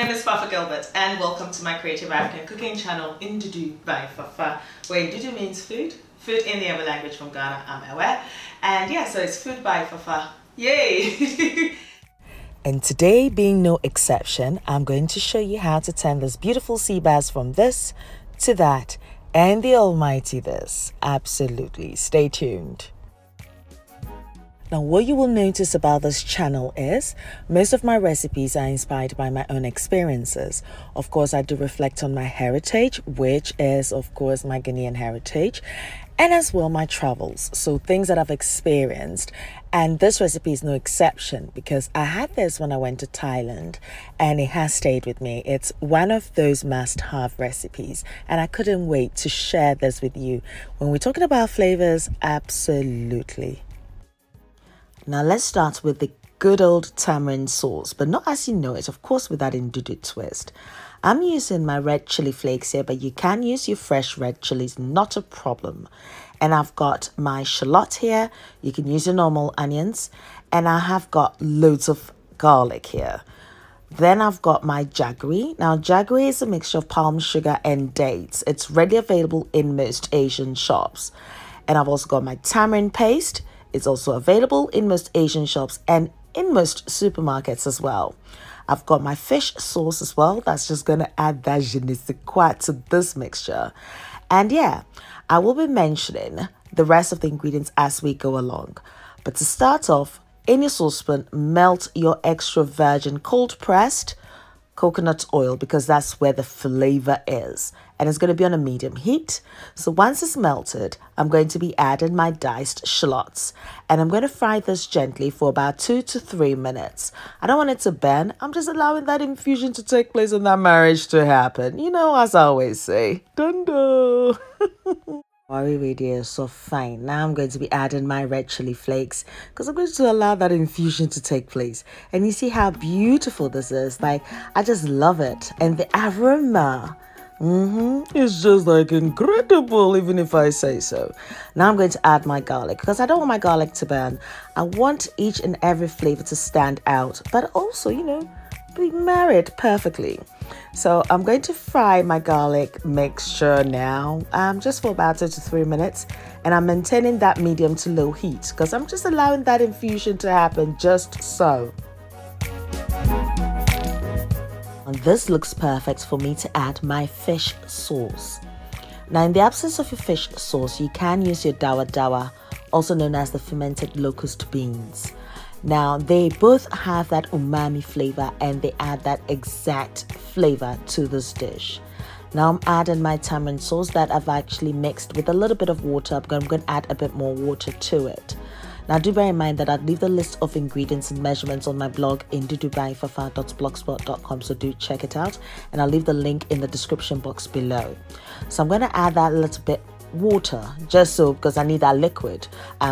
name is Fafa and welcome to my creative African cooking channel, Ndudu by Fafa, where Ndudu means food in the other language from Ghana, I'm aware. And yeah, so it's food by Fafa. Yay! And today, being no exception, I'm going to show you how to turn this beautiful sea bass from this to that and the almighty this. Absolutely. Stay tuned. Now, what you will notice about this channel is most of my recipes are inspired by my own experiences. Of course, I do reflect on my heritage, which is, of course, my Ghanaian heritage, and as well my travels. So things that I've experienced. And this recipe is no exception because I had this when I went to Thailand and it has stayed with me. It's one of those must-have recipes and I couldn't wait to share this with you. When we're talking about flavors, absolutely. Now let's start with the good old tamarind sauce, but not as you know it, of course, with that Ndudu twist. I'm using my red chili flakes here, but you can use your fresh red chilies, not a problem. And I've got my shallot here. You can use your normal onions. And I have got loads of garlic here. Then I've got my jaggery. Now, jaggery is a mixture of palm sugar and dates. It's readily available in most Asian shops. And I've also got my tamarind paste. It's also available in most Asian shops and in most supermarkets as well. I've got my fish sauce as well. That's just going to add that je ne sais quoi to this mixture. And yeah, I will be mentioning the rest of the ingredients as we go along. But to start off, in your saucepan, melt your extra virgin cold pressed coconut oil because that's where the flavor is. And it's going to be on a medium heat. So once it's melted, I'm going to be adding my diced shallots. And I'm going to fry this gently for about 2 to 3 minutes. I don't want it to burn. I'm just allowing that infusion to take place and that marriage to happen. You know, as I always say, dun-dun. Worry dear, so fine. Now I'm going to be adding my red chili flakes because I'm going to allow that infusion to take place. And you see how beautiful this is. Like, I just love it. And the aroma, it's just like incredible, even if I say so. Now I'm going to add my garlic because I don't want my garlic to burn. I want each and every flavor to stand out, but also, you know, be married perfectly. So I'm going to fry my garlic mixture now, just for about 2 to 3 minutes, and I'm maintaining that medium to low heat because I'm just allowing that infusion to happen just so. And this looks perfect for me to add my fish sauce. Now, in the absence of your fish sauce, you can use your dawa dawa, also known as the fermented locust beans. Now, they both have that umami flavor and they add that exact flavor to this dish. Now, I'm adding my tamarind sauce that I've actually mixed with a little bit of water. I'm going to add a bit more water to it. Now, do bear in mind that I'll leave the list of ingredients and measurements on my blog in ndudubyfafa.blogspot.com, so do check it out. And I'll leave the link in the description box below. So I'm going to add that little bit water just so because I need that liquid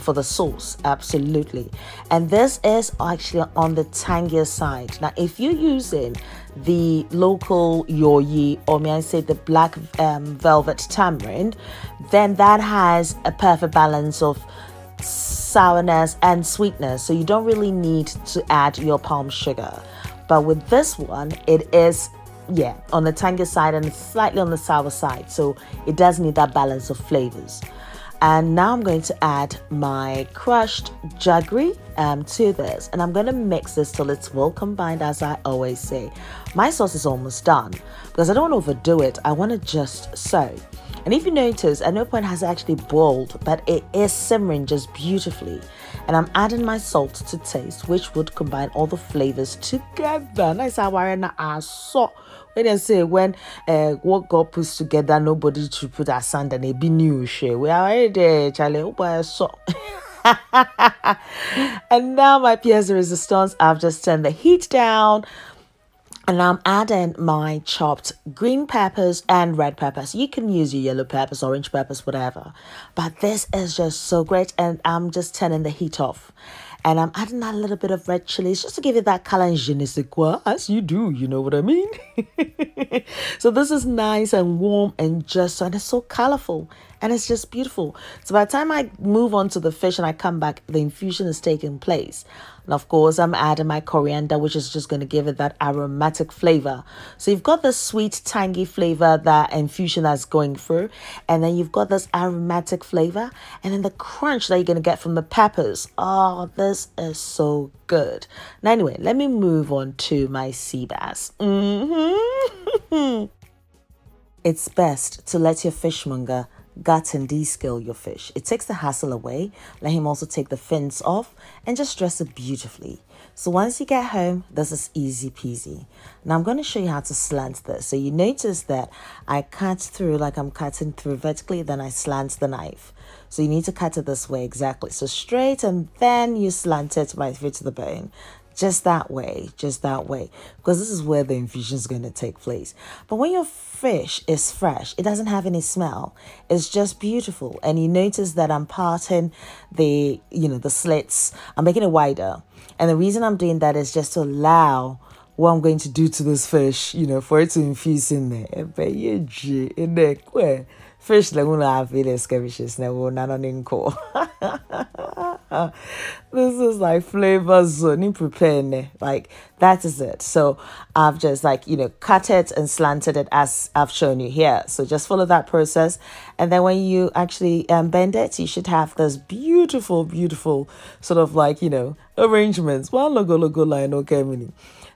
for the sauce, absolutely. And this is actually on the tangier side. Now, if you're using the local yoyi, or may I say the black velvet tamarind, then that has a perfect balance of sourness and sweetness, so you don't really need to add your palm sugar. But with this one, it is on the tangy side and slightly on the sour side, so it does need that balance of flavors. And now I'm going to add my crushed jaggery to this, and I'm going to mix this till it's well combined, as I always say. My sauce is almost done because I don't want to overdo it. I want to just so. And if you notice, at no point has it actually boiled, but it is simmering just beautifully. And I'm adding my salt to taste, which would combine all the flavors together. Nice how I saw. When they say when what God puts together, nobody should put asunder and it be new shit. We are already there, Charlie. Oh boy, so. And now my pièce de resistance, I've just turned the heat down. And I'm adding my chopped green peppers and red peppers. You can use your yellow peppers, orange peppers, whatever. But this is just so great. And I'm just turning the heat off. And I'm adding a little bit of red chilies just to give it that color and je ne sais quoi, as you do, you know what I mean? So this is nice and warm and just, and it's so colorful. and it's just beautiful. So by the time I move on to the fish and I come back, the infusion is taking place. And of course, I'm adding my coriander, which is just going to give it that aromatic flavor. So you've got the sweet, tangy flavor that infusion that's going through. And then you've got this aromatic flavor. And then the crunch that you're going to get from the peppers. Oh, this is so good. Now, anyway, let me move on to my SeaBass. It's best to let your fishmonger gut and descale your fish. It takes the hassle away. Let him also take the fins off and just dress it beautifully. So once you get home, this is easy peasy. Now I'm going to show you how to slant this. So you notice that I cut through like I'm cutting through vertically, then I slant the knife. So you need to cut it this way exactly. So straight, and then you slant it right through to the bone. Just that way, because this is where the infusion is going to take place. But when your fish is fresh, it doesn't have any smell. It's just beautiful. And you notice that I'm parting the slits. I'm making it wider. And the reason I'm doing that is just to allow what I'm going to do to this fish, for it to infuse in there. Fish like una have scavishes never nanoninko. This is like flavor zone preparing. Like that is it. So I've just cut it and slanted it as I've shown you here. So just follow that process, and then when you actually bend it, you should have this beautiful sort of arrangements. One logo line, okay, mini.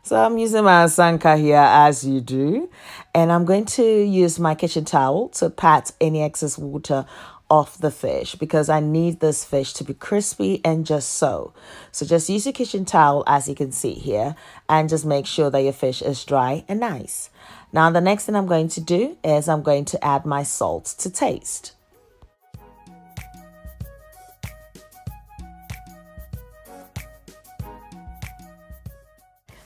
So I'm using my sanka here as you do, and I'm going to use my kitchen towel to pat any excess water off the fish because I need this fish to be crispy and just so. So just use your kitchen towel as you can see here and just make sure that your fish is dry and nice. Now the next thing I'm going to do is I'm going to add my salt to taste.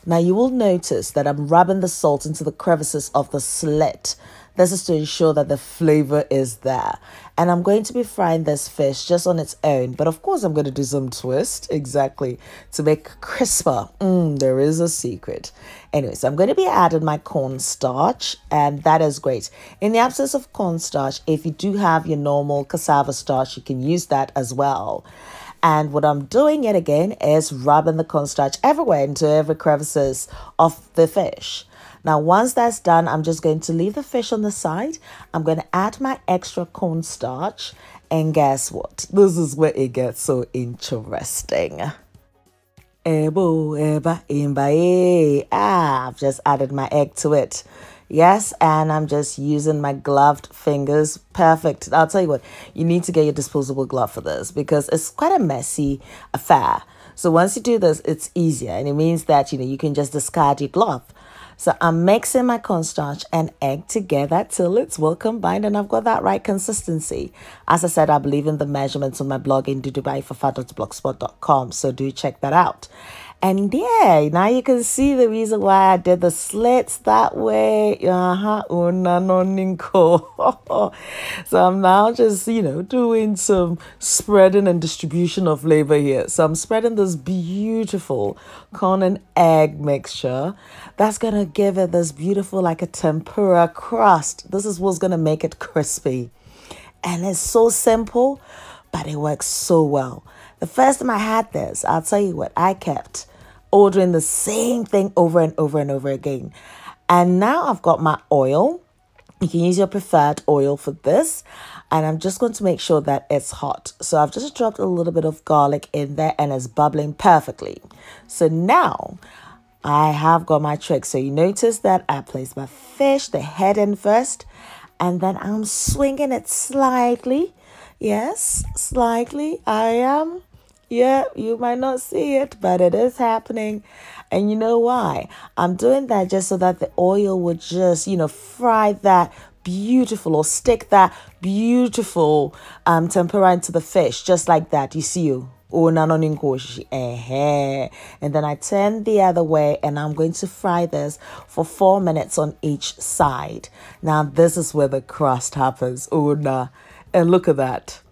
Now you will notice that I'm rubbing the salt into the crevices of the slit. This is to ensure that the flavor is there. And I'm going to be frying this fish just on its own. But of course, I'm going to do some twist, exactly, to make crisper. There is a secret. Anyway, so I'm going to be adding my corn starch, and that is great. In the absence of corn starch, if you do have your normal cassava starch, you can use that as well. And what I'm doing yet again is rubbing the cornstarch everywhere into every crevices of the fish. Now, once that's done, I'm just going to leave the fish on the side. I'm going to add my extra cornstarch. And guess what? This is where it gets so interesting. I've just added my egg to it. Yes, and I'm just using my gloved fingers. Perfect. I'll tell you what, you need to get your disposable glove for this because it's quite a messy affair. So once you do this, it's easier, and it means that, you can just discard your glove. So I'm mixing my cornstarch and egg together till it's well combined, and I've got that right consistency. As I said, I believe in the measurements on my blog, ndudubyfafa.blogspot.com, so do check that out. And yeah, now you can see the reason why I did the slits that way. So I'm now just, doing some spreading and distribution of flavor here. So I'm spreading this beautiful corn and egg mixture. That's going to give it this beautiful, like a tempura crust. This is what's going to make it crispy. And it's so simple, but it works so well. The first time I had this, I'll tell you what, I kept ordering the same thing over and over and over again. And now I've got my oil. You can use your preferred oil for this. And I'm just going to make sure that it's hot. So I've just dropped a little bit of garlic in there and it's bubbling perfectly. So now I have got my trick. So you notice that I place my fish, the head in first, and then I'm swinging it slightly. Yes, slightly. I am. Yeah, you might not see it, but it is happening. And you know why? I'm doing that just so that the oil would just, fry that beautiful, or stick that beautiful tempura into the fish, just like that. You see you. And then I turn the other way, and I'm going to fry this for 4 minutes on each side. Now, this is where the crust happens. And look at that.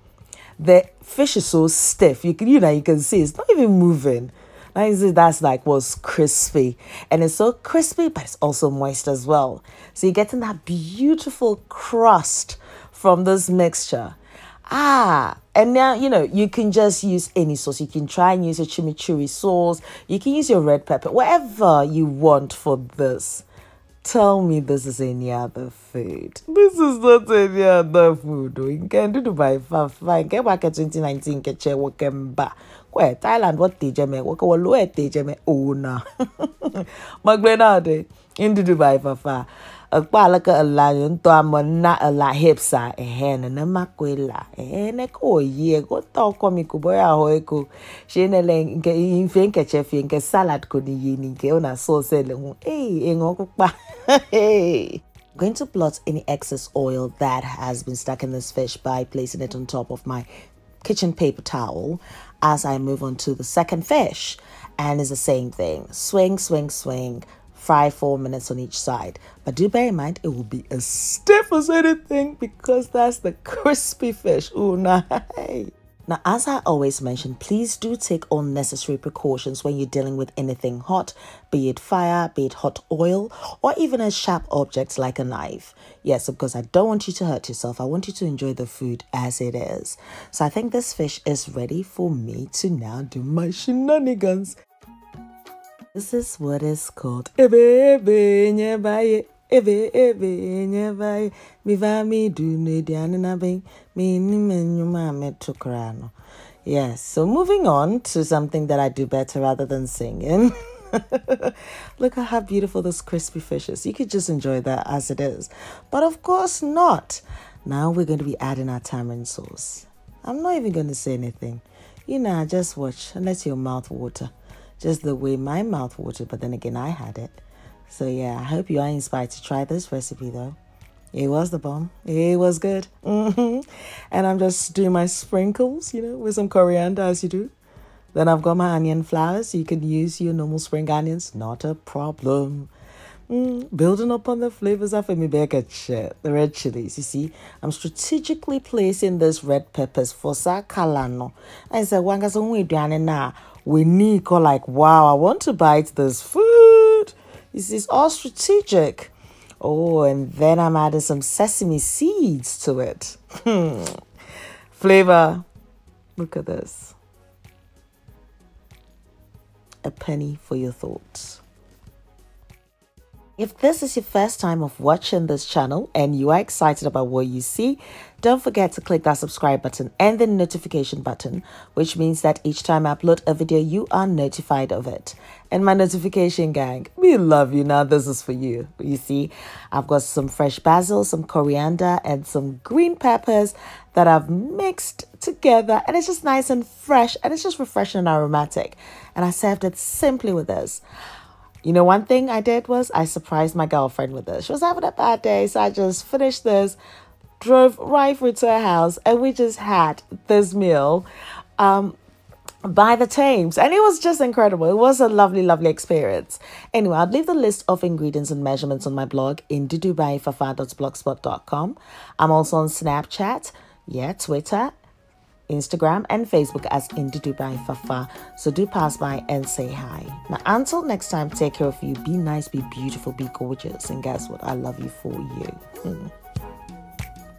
The fish is so stiff. You can see it's not even moving. That's like what's crispy. And it's so crispy, but it's also moist as well. So you're getting that beautiful crust from this mixture. And now, you know, you can just use any sauce. You can try and use a chimichurri sauce. You can use your red pepper, whatever you want for this. Tell me this is any other food. This is not any other food. You can do by Fafa. Get back at 2019. Get your work back. Where Thailand, what tejeme? What lo tejeme? Oh na. Magbenade in Dubai Fafa. Akpalaka a lion to amona a la hipsa a hen and a maquilla. A ko ye go talk comico boy a hoeko. She ne len in think a chef in a salad could yin in a sauce. Hey, in okpa. Hey. Going to blot any excess oil that has been stuck in this fish by placing it on top of my kitchen paper towel as I move on to the second fish. And it's the same thing. Swing, swing, swing. Fry 4 minutes on each side. But do bear in mind, it will be as stiff as anything because that's the crispy fish. Ooh, nice. Now, as I always mention, please do take all necessary precautions when you're dealing with anything hot, be it fire, be it hot oil, or even a sharp object like a knife. Yes, because I don't want you to hurt yourself. I want you to enjoy the food as it is. So I think this fish is ready for me to now do my shenanigans. This is what is called ebe nyebaye ebe nyebaye mivami do nediana bing me nyuma metokrano. Yes, so moving on to something that I do better rather than singing. Look at how beautiful this crispy fish is. You could just enjoy that as it is, but of course not. Now we're going to be adding our tamarind sauce. I'm not even going to say anything. You know, just watch and let your mouth water. Just the way my mouth watered, but then again, I had it. So yeah, I hope you are inspired to try this recipe though. It was the bomb. It was good. And I'm just doing my sprinkles, you know, with some coriander as you do. Then I've got my onion flowers. You can use your normal spring onions. Not a problem. Building up on the flavors of me back at shit. The red chilies. You see, I'm strategically placing these red peppers for sakalano. I said, we need like, wow, I want to bite this food. This is all strategic. Oh, and then I'm adding some sesame seeds to it. Flavor. Look at this. A penny for your thoughts. If this is your first time of watching this channel and you are excited about what you see, don't forget to click that subscribe button and the notification button, which means that each time I upload a video, you are notified of it. And my notification gang, we love you. Now this is for you. You see, I've got some fresh basil, some coriander, and some green peppers that I've mixed together. And it's just nice and fresh, and it's just refreshing and aromatic. And I served it simply with this. You know, one thing I did was I surprised my girlfriend with this. She was having a bad day, so I just finished this, drove right through to her house, and we just had this meal by the Thames. And it was just incredible. It was a lovely, lovely experience. Anyway, I'll leave the list of ingredients and measurements on my blog in ndudubyfafa.blogspot.com. I'm also on Snapchat, Twitter, Instagram and Facebook as Ndudu by Fafa. So do pass by and say hi. Now until next time, take care of you. Be nice, be beautiful, be gorgeous. And guess what? I love you for you.